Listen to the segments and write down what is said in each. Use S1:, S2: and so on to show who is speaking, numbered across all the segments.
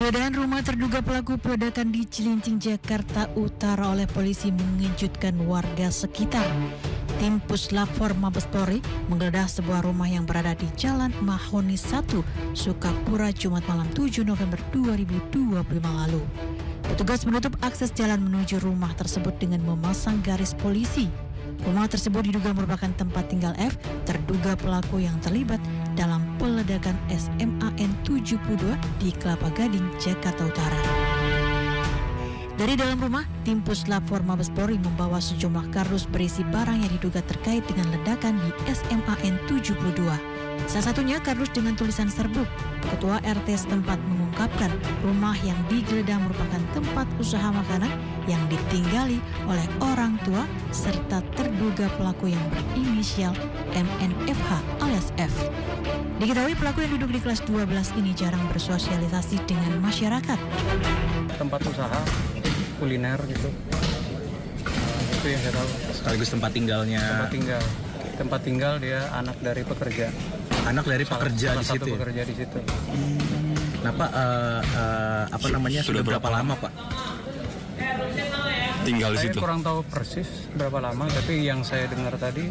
S1: Penggeledahan rumah terduga pelaku peledakan di Cilincing, Jakarta Utara oleh polisi mengejutkan warga sekitar. Tim Puslap 4 Mabes Polri menggeledah sebuah rumah yang berada di Jalan Mahoni 1, Sukapura, Jumat malam 7 November 2025 lalu. Petugas menutup akses jalan menuju rumah tersebut dengan memasang garis polisi. Rumah tersebut diduga merupakan tempat tinggal F, terduga pelaku yang terlibat dalam peledakan SMAN 72 di Kelapa Gading, Jakarta Utara. Dari dalam rumah, tim Puslap 4 Mabes Polri membawa sejumlah kardus berisi barang yang diduga terkait dengan ledakan di SMAN 72. Salah satunya kardus dengan tulisan serbuk. Ketua RT setempat mengungkapkan rumah yang digeledah merupakan tempat usaha makanan yang ditinggali oleh orang tua serta terduga pelaku yang berinisial MNFH alias F. Diketahui pelaku yang duduk di kelas 12 ini jarang bersosialisasi dengan masyarakat.
S2: Tempat usaha kuliner gitu, itu yang saya tahu.
S3: Sekaligus tempat tinggalnya.
S2: Tempat tinggal dia anak dari pekerja.
S3: Anak dari pekerja di situ.
S2: Satu pekerja di situ.
S3: Nah Pak, sudah berapa lama Pak tinggal di situ?
S2: Saya kurang tahu persis berapa lama, tapi yang saya dengar tadi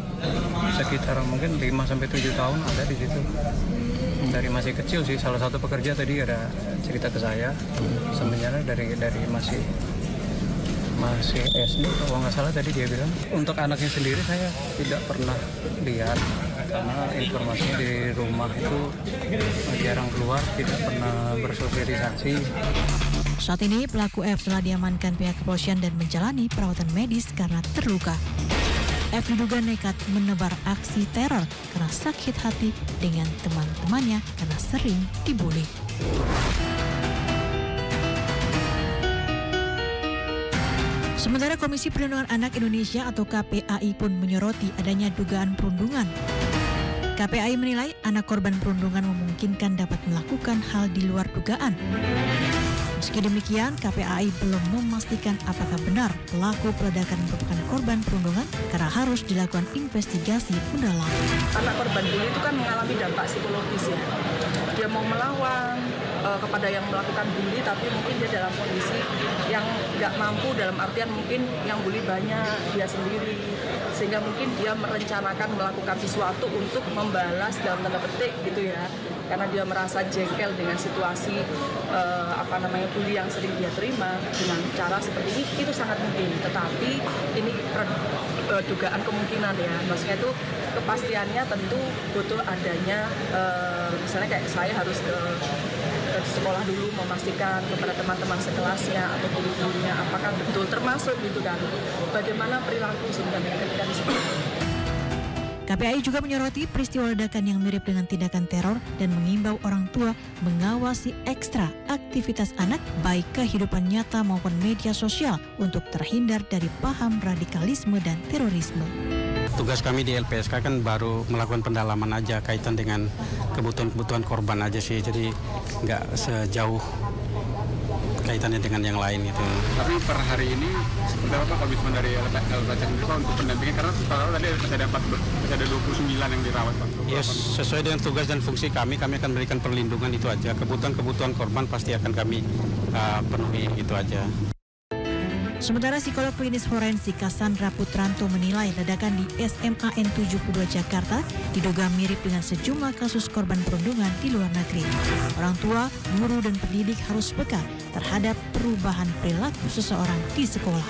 S2: sekitar mungkin 5-7 tahun ada di situ. Dari masih kecil sih, salah satu pekerja tadi ada cerita ke saya. Sebenarnya dari masih SD, kalau nggak salah tadi dia bilang. Untuk anaknya sendiri saya tidak pernah lihat, karena informasinya di rumah itu jarang keluar, tidak pernah bersosialisasi.
S1: Saat ini pelaku F telah diamankan pihak kepolisian dan menjalani perawatan medis karena terluka. F diduga nekat menebar aksi teror karena sakit hati dengan teman-temannya karena sering dibully. Sementara Komisi Perlindungan Anak Indonesia atau KPAI pun menyoroti adanya dugaan perundungan. KPAI menilai anak korban perundungan memungkinkan dapat melakukan hal di luar dugaan. Meski demikian, KPAI belum memastikan apakah benar pelaku peledakan merupakan korban perundungan karena harus dilakukan investigasi mendalam.
S4: Anak korban bully itu kan mengalami dampak psikologis ya. Dia mau melawan kepada yang melakukan bully, tapi mungkin dia dalam kondisi yang nggak mampu, dalam artian mungkin yang bully banyak, dia sendiri. Sehingga mungkin dia merencanakan melakukan sesuatu untuk membalas dalam tanda petik gitu ya. Karena dia merasa jengkel dengan situasi bully yang sering dia terima dengan cara seperti ini, itu sangat mungkin. Tetapi ini dugaan kemungkinan ya, maksudnya itu kepastiannya tentu butuh adanya misalnya kayak saya harus ke sekolah dulu memastikan kepada teman-teman sekelasnya atau guru-gurunya apakah betul termasuk gitu kan, bagaimana perilaku sebenarnya ketika disebut.
S1: KPAI juga menyoroti peristiwa ledakan yang mirip dengan tindakan teror dan mengimbau orang tua mengawasi ekstra aktivitas anak baik kehidupan nyata maupun media sosial untuk terhindar dari paham radikalisme dan terorisme.
S5: Tugas kami di LPSK kan baru melakukan pendalaman aja kaitan dengan kebutuhan korban aja sih, jadi nggak sejauh kaitannya dengan yang lain gitu.
S6: Tapi per hari ini seperti apa komitmen dari LPSK sendiri Pak untuk pendampingan, karena tadi ada 29 yang dirawat Pak?
S5: Ya, sesuai dengan tugas dan fungsi kami akan berikan perlindungan itu aja. Kebutuhan korban pasti akan kami penuhi itu aja.
S1: Sementara psikolog klinis forensik Cassandra Putranto menilai ledakan di SMAN 72 Jakarta diduga mirip dengan sejumlah kasus korban perundungan di luar negeri. Orang tua, guru, dan pendidik harus peka terhadap perubahan perilaku seseorang di sekolah.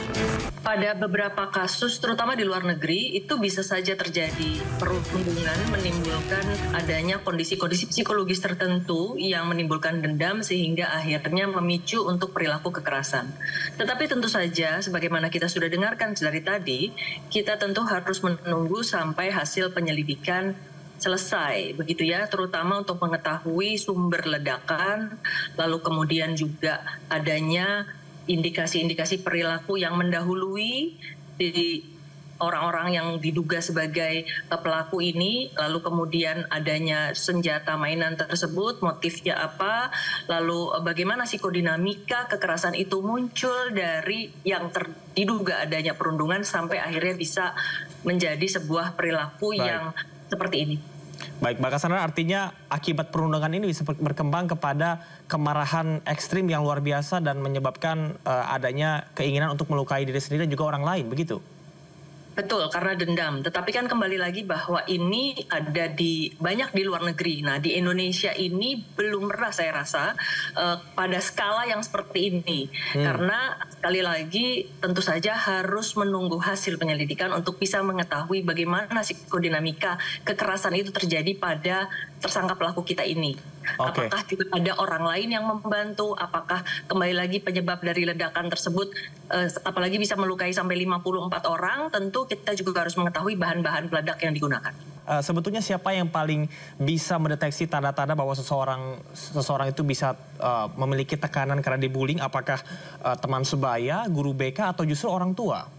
S7: Pada beberapa kasus, terutama di luar negeri, itu bisa saja terjadi perundungan menimbulkan adanya kondisi-kondisi psikologis tertentu yang menimbulkan dendam sehingga akhirnya memicu untuk perilaku kekerasan. Tetapi tentu saja, sebagaimana kita sudah dengarkan dari tadi, kita tentu harus menunggu sampai hasil penyelidikan selesai, begitu ya, terutama untuk mengetahui sumber ledakan, lalu kemudian juga adanya indikasi-indikasi perilaku yang mendahului di orang-orang yang diduga sebagai pelaku ini, lalu kemudian adanya senjata mainan tersebut, motifnya apa, lalu bagaimana psikodinamika kekerasan itu muncul dari yang diduga adanya perundungan sampai akhirnya bisa menjadi sebuah perilaku yang seperti ini.
S8: Baik, Mbak Cassandra, artinya akibat perundungan ini bisa berkembang kepada kemarahan ekstrim yang luar biasa dan menyebabkan adanya keinginan untuk melukai diri sendiri dan juga orang lain, begitu?
S7: Betul, karena dendam. Tetapi kan kembali lagi bahwa ini ada banyak di luar negeri. Nah, di Indonesia ini belum pernah saya rasa pada skala yang seperti ini. Karena sekali lagi tentu saja harus menunggu hasil penyelidikan untuk bisa mengetahui bagaimana psikodinamika kekerasan itu terjadi pada tersangka pelaku kita ini.
S8: Okay.
S7: Apakah juga ada orang lain yang membantu? Apakah kembali lagi penyebab dari ledakan tersebut apalagi bisa melukai sampai 54 orang? Tentu kita juga harus mengetahui bahan-bahan peledak yang digunakan.
S8: Sebetulnya siapa yang paling bisa mendeteksi tanda-tanda bahwa seseorang itu bisa memiliki tekanan karena dibullying? Apakah teman sebaya, guru BK, atau justru orang tua?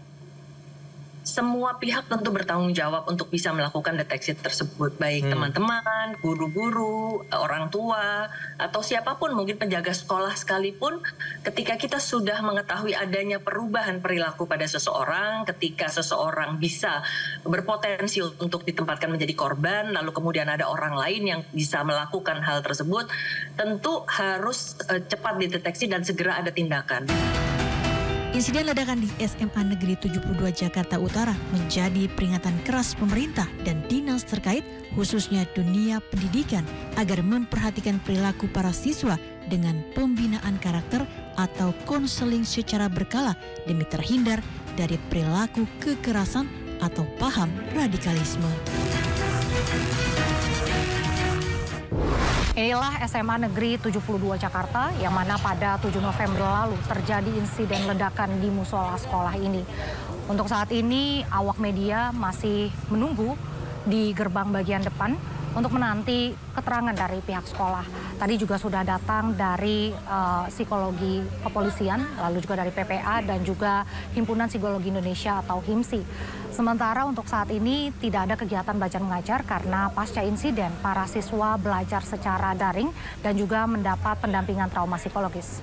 S7: Semua pihak tentu bertanggung jawab untuk bisa melakukan deteksi tersebut, baik teman-teman, guru-guru, orang tua, atau siapapun, mungkin penjaga sekolah sekalipun. Ketika kita sudah mengetahui adanya perubahan perilaku pada seseorang, ketika seseorang bisa berpotensi untuk ditempatkan menjadi korban, lalu kemudian ada orang lain yang bisa melakukan hal tersebut, tentu harus cepat dideteksi dan segera ada tindakan.
S1: Insiden ledakan di SMA Negeri 72 Jakarta Utara menjadi peringatan keras pemerintah dan dinas terkait, khususnya dunia pendidikan, agar memperhatikan perilaku para siswa dengan pembinaan karakter atau konseling secara berkala demi terhindar dari perilaku kekerasan atau paham radikalisme.
S9: Inilah SMA Negeri 72 Jakarta yang mana pada 7 November lalu terjadi insiden ledakan di musola sekolah ini. Untuk saat ini awak media masih menunggu di gerbang bagian depan untuk menanti keterangan dari pihak sekolah. Tadi juga sudah datang dari psikologi kepolisian, lalu juga dari PPA dan juga Himpunan Psikologi Indonesia atau HIMSI. Sementara untuk saat ini tidak ada kegiatan belajar mengajar karena pasca insiden para siswa belajar secara daring dan juga mendapat pendampingan trauma psikologis.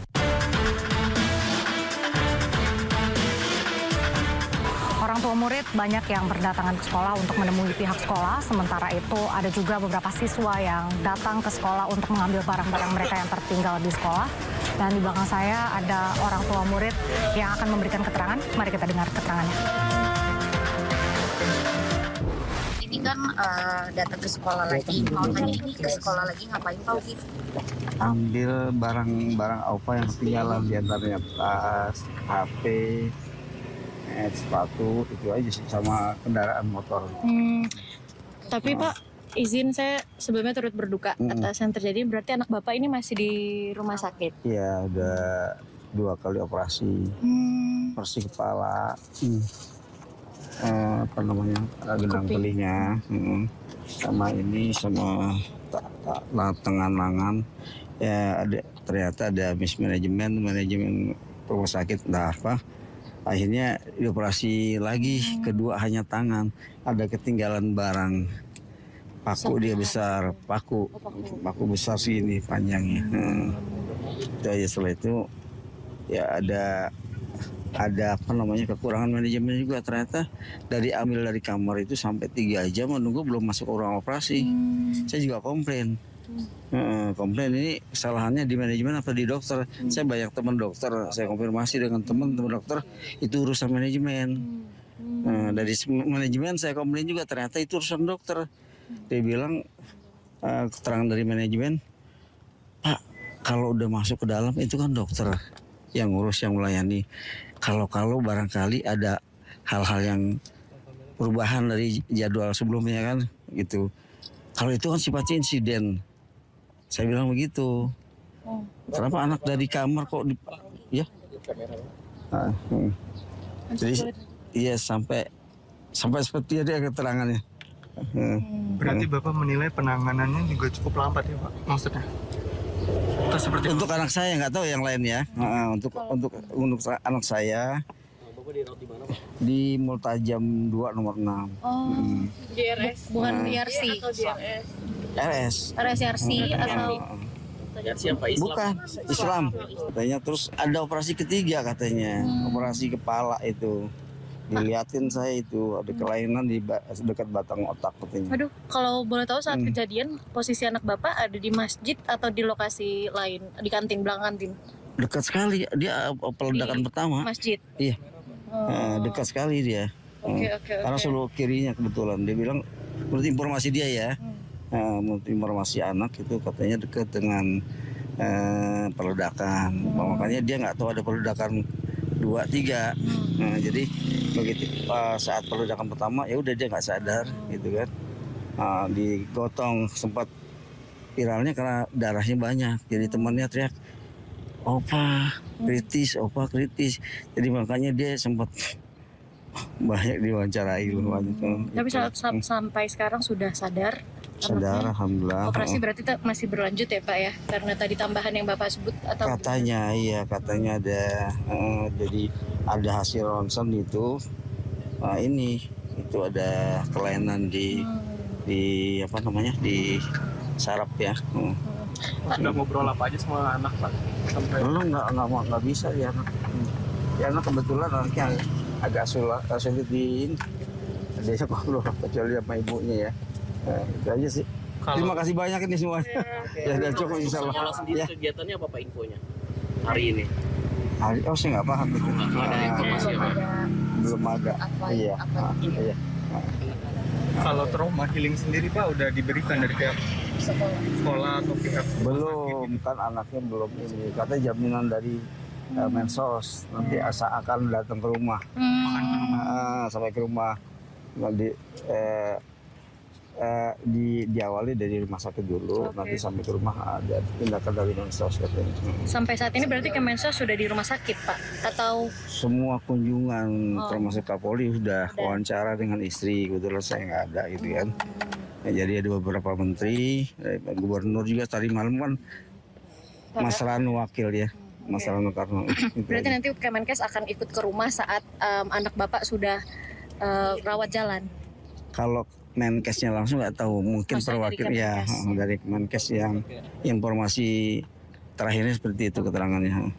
S9: Orang tua murid banyak yang berdatangan ke sekolah untuk menemui pihak sekolah. Sementara itu ada juga beberapa siswa yang datang ke sekolah untuk mengambil barang-barang mereka yang tertinggal di sekolah. Dan di belakang saya ada orang tua murid yang akan memberikan keterangan. Mari kita dengar keterangannya.
S10: Ini kan datang ke sekolah lagi. Mau tanya ini ke sekolah lagi ngapain Pak Ugi?
S11: Ambil barang-barang apa yang ketinggalan, diantaranya tas, HP, sepatu, itu aja sih, sama kendaraan motor.
S12: Tapi Pak, izin saya sebelumnya turut berduka atas yang terjadi. Berarti anak Bapak ini masih di rumah sakit?
S11: Iya, udah 2 kali operasi. Operasi kepala, gendang telinga, sama ini, sama tangan lengan. Ya ternyata ada manajemen rumah sakit, entah apa. Akhirnya dioperasi lagi, kedua hanya tangan. Ada ketinggalan barang. Paku dia besar, paku besar sih ini panjangnya. Itu aja. Setelah itu ya ada kekurangan manajemen juga. Ternyata ambil dari kamar itu sampai 3 jam menunggu belum masuk ruang operasi. Saya juga komplain. Komplain ini kesalahannya di manajemen atau di dokter. Saya banyak teman dokter, saya konfirmasi dengan teman-teman dokter, itu urusan manajemen. Dari manajemen saya komplain juga, ternyata itu urusan dokter. Dia bilang, keterangan dari manajemen, Pak, kalau udah masuk ke dalam itu kan dokter yang ngurus, yang melayani. Kalau barangkali ada hal-hal yang perubahan dari jadwal sebelumnya kan gitu. Kalau itu kan sifatnya insiden. Saya bilang begitu. Kenapa anak dari kamar kok ya? Jadi iya sampai seperti ada keterangannya.
S13: Berarti Bapak menilai penanganannya juga cukup lambat ya Pak? Maksudnya?
S11: Untuk anak saya nggak tahu yang lain ya. Untuk anak saya di Multajam 2 nomor 6.
S12: Di RS? Bukan di RC? Atau di RS? RSRC atau?
S11: Bukan, Islam. Katanya terus ada operasi ketiga katanya, operasi kepala itu. Diliatin saya itu ada kelainan di dekat batang otak katanya.
S12: Aduh, kalau boleh tahu saat kejadian posisi anak Bapak ada di masjid atau di lokasi lain, di kantin, belakang kantin?
S11: Dekat sekali, dia peledakan pertama.
S12: Masjid?
S11: Iya, dekat sekali dia.
S12: Oke.
S11: Karena seluruh kirinya kebetulan. Dia bilang, menurut informasi dia ya, menurut informasi anak itu katanya dekat dengan peledakan. Makanya dia nggak tahu ada peledakan 2, 3. Jadi begitu saat peledakan pertama ya udah dia nggak sadar gitu kan. Digotong, sempat viralnya karena darahnya banyak. Jadi temannya teriak, opa kritis. Jadi makanya dia sempat banyak diwawancarai.
S12: Tapi sampai sekarang sudah sadar?
S11: Sadar, alhamdulillah.
S12: Operasi berarti masih berlanjut ya Pak ya? Karena tadi tambahan yang Bapak sebut atau
S11: katanya iya, katanya ada jadi ada hasil ronsen itu itu ada kelainan di apa namanya di saraf ya.
S13: Sudah ngobrol apa aja sama anak Pak?
S11: Belum, nggak bisa ya anak. Ya anak kebetulan anaknya agak sulit di ini. Dia ngobrol kecuali sama ibunya ya. Itu aja sih. Terima kasih banyak ini semuanya. Ya udah cukup insyaallah.
S3: Sekolah sendiri kegiatannya apa Pak infonya hari ini?
S11: Saya nggak paham itu.
S3: Ada informasi apa?
S11: Belum ada. Iya.
S13: Kalau trauma healing sendiri Pak udah diberikan dari pihak sekolah atau pihak?
S11: Belum, kan anaknya belum ini. Katanya jaminan dari Mensos nanti akan datang ke rumah. Sampai ke rumah. Nanti diawali dari rumah sakit dulu, nanti sampai ke rumah ada tindakan dari Mensos katanya.
S12: Sampai saat ini berarti Kemensos sudah di rumah sakit Pak? Atau
S11: semua kunjungan termasuk Kapolri sudah wawancara dengan istri, kebetulan saya nggak ada gitu kan. Jadi ada beberapa menteri, gubernur juga tadi malam kan Mas Ranu wakil ya. Mas Ranu Karno.
S12: Berarti nanti Kemenkes akan ikut ke rumah saat anak Bapak sudah rawat jalan?
S11: Kalau Menkesnya langsung nggak tahu, mungkin perwakil ya dari Kemenkes yang informasi terakhirnya seperti itu keterangannya.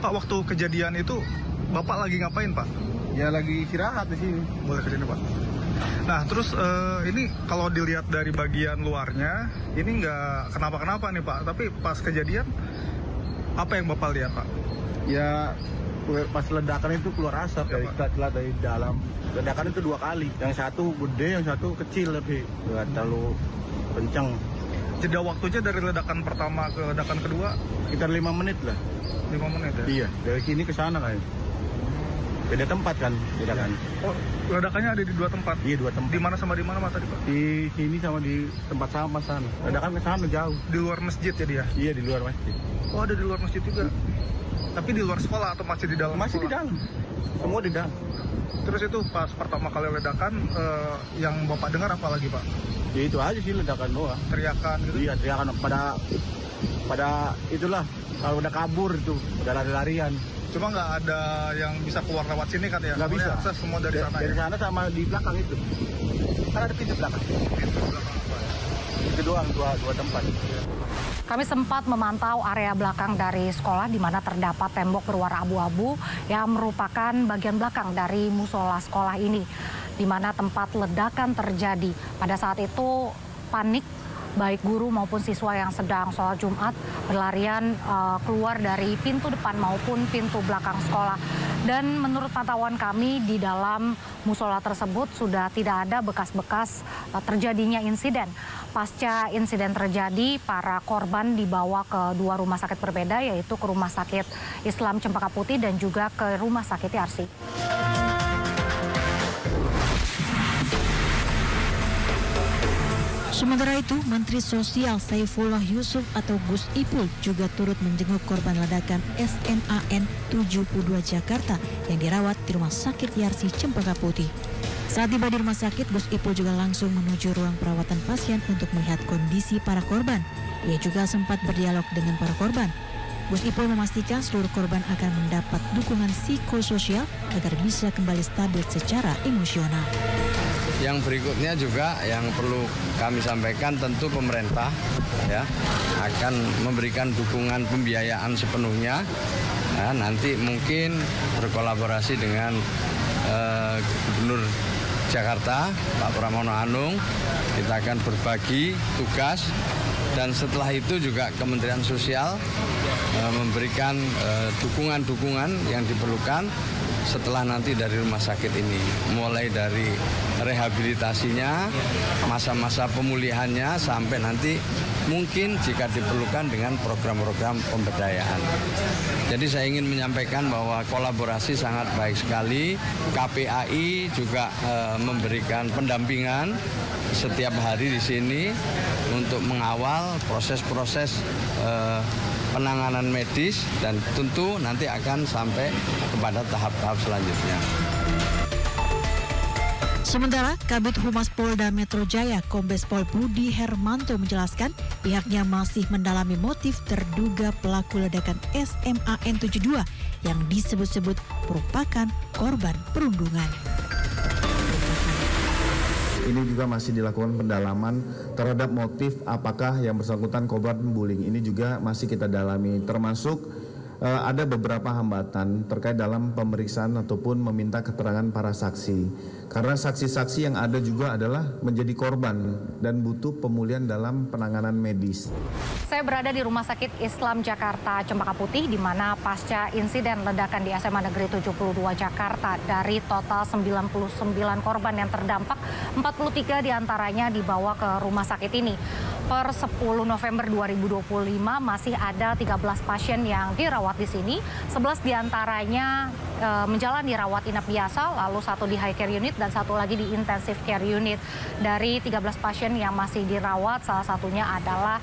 S13: Pak, waktu kejadian itu Bapak lagi ngapain Pak?
S14: Ya lagi istirahat di sini.
S13: Boleh ke sini Pak. Nah terus ini kalau dilihat dari bagian luarnya ini nggak kenapa-kenapa nih Pak, tapi pas kejadian apa yang Bapak lihat Pak?
S14: Ya pas ledakan itu keluar asap dari dalam. Ledakan itu 2 kali, yang satu gede, yang satu kecil, lebih nggak terlalu kencang.
S13: Jeda waktunya dari ledakan pertama ke ledakan kedua?
S14: Sekitar 5 menit lah.
S13: 5 menit ya?
S14: Iya, dari sini ke sana kan. Beda tempat kan, beda kan.
S13: Oh, ledakannya ada di 2 tempat?
S14: Iya, 2 tempat.
S13: Di mana sama di mana tadi Pak?
S14: Di sini sama di tempat sampah sana. Ledakan ke sana jauh.
S13: Di luar masjid ya dia?
S14: Iya, di luar masjid.
S13: Oh, ada di luar masjid juga? Tapi di luar sekolah atau masih di dalam?
S14: Masih
S13: sekolah?
S14: di dalam. Semua di dalam.
S13: Terus itu pas pertama kali ledakan yang Bapak dengar apa lagi Pak?
S14: Ya itu aja sih, ledakan doang.
S13: Teriakan gitu?
S14: Iya, teriakan pada itulah, kalau udah kabur itu, udah lari-larian.
S13: Cuma nggak ada yang bisa keluar lewat sini kan ya?
S14: Nggak bisa.
S13: Akses semua dari sana
S14: dari
S13: ya?
S14: sana sama di belakang itu. Kan ada pintu belakang.
S13: Pintu belakang apa ya?
S14: Itu doang, dua tempat.
S9: Kami sempat memantau area belakang dari sekolah di mana terdapat tembok berwarna abu-abu yang merupakan bagian belakang dari musola sekolah ini, di mana tempat ledakan terjadi. Pada saat itu panik baik guru maupun siswa yang sedang sholat Jumat berlarian keluar dari pintu depan maupun pintu belakang sekolah. Dan menurut pantauan kami di dalam musola tersebut sudah tidak ada bekas-bekas terjadinya insiden. Pasca insiden terjadi, para korban dibawa ke 2 rumah sakit berbeda, yaitu ke Rumah Sakit Islam Cempaka Putih dan juga ke Rumah Sakit Yarsi.
S1: Sementara itu, Menteri Sosial Saifullah Yusuf atau Gus Ipul juga turut menjenguk korban ledakan SMAN 72 Jakarta yang dirawat di Rumah Sakit Yarsi Cempaka Putih. Saat tiba di rumah sakit, Gus Ipul juga langsung menuju ruang perawatan pasien untuk melihat kondisi para korban. Ia juga sempat berdialog dengan para korban. Gus Ipul memastikan seluruh korban akan mendapat dukungan psikososial agar bisa kembali stabil secara emosional.
S15: Yang berikutnya juga yang perlu kami sampaikan, tentu pemerintah ya akan memberikan dukungan pembiayaan sepenuhnya. Nanti mungkin berkolaborasi dengan Gubernur Jakarta, Pak Pramono Anung. Kita akan berbagi tugas dan setelah itu juga Kementerian Sosial memberikan dukungan-dukungan yang diperlukan setelah nanti dari rumah sakit ini. Mulai dari rehabilitasinya, masa-masa pemulihannya, sampai nanti mungkin jika diperlukan dengan program-program pemberdayaan. Jadi saya ingin menyampaikan bahwa kolaborasi sangat baik sekali. KPAI juga memberikan pendampingan setiap hari di sini untuk mengawal proses-proses penanganan medis dan tentu nanti akan sampai kepada tahap-tahap selanjutnya.
S1: Sementara Kabid Humas Polda Metro Jaya Kombes Pol Budi Hermanto menjelaskan pihaknya masih mendalami motif terduga pelaku ledakan SMAN 72 yang disebut-sebut merupakan korban perundungan.
S16: Ini juga masih dilakukan pendalaman terhadap motif apakah yang bersangkutan korban bullying. Ini juga masih kita dalami, termasuk ada beberapa hambatan terkait dalam pemeriksaan ataupun meminta keterangan para saksi. Karena saksi-saksi yang ada juga adalah menjadi korban dan butuh pemulihan dalam penanganan medis.
S9: Saya berada di Rumah Sakit Islam Jakarta Cempaka Putih, di mana pasca insiden ledakan di SMA Negeri 72 Jakarta, dari total 99 korban yang terdampak, 43 diantaranya dibawa ke rumah sakit ini. Per 10 November 2025 masih ada 13 pasien yang dirawat di sini, 11 diantaranya menjalani rawat inap biasa, lalu 1 di high care unit dan 1 lagi di intensive care unit. Dari 13 pasien yang masih dirawat, salah satunya adalah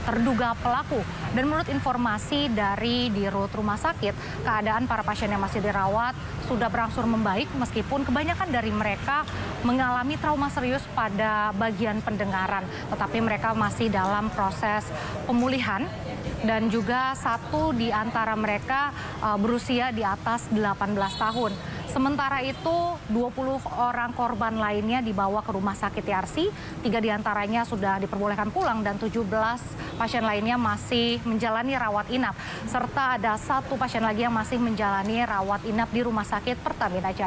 S9: terduga pelaku. Dan menurut informasi dari Dirut Rumah Sakit, keadaan para pasien yang masih dirawat sudah berangsur membaik meskipun kebanyakan dari mereka mengalami trauma serius pada bagian pendengaran. Tetapi mereka masih dalam proses pemulihan. Dan juga 1 di antara mereka berusia di atas 18 tahun. Sementara itu 20 orang korban lainnya dibawa ke rumah sakit Yarsi, 3 diantaranya sudah diperbolehkan pulang dan 17 pasien lainnya masih menjalani rawat inap. Serta ada 1 pasien lagi yang masih menjalani rawat inap di Rumah Sakit Pertamina Jaya.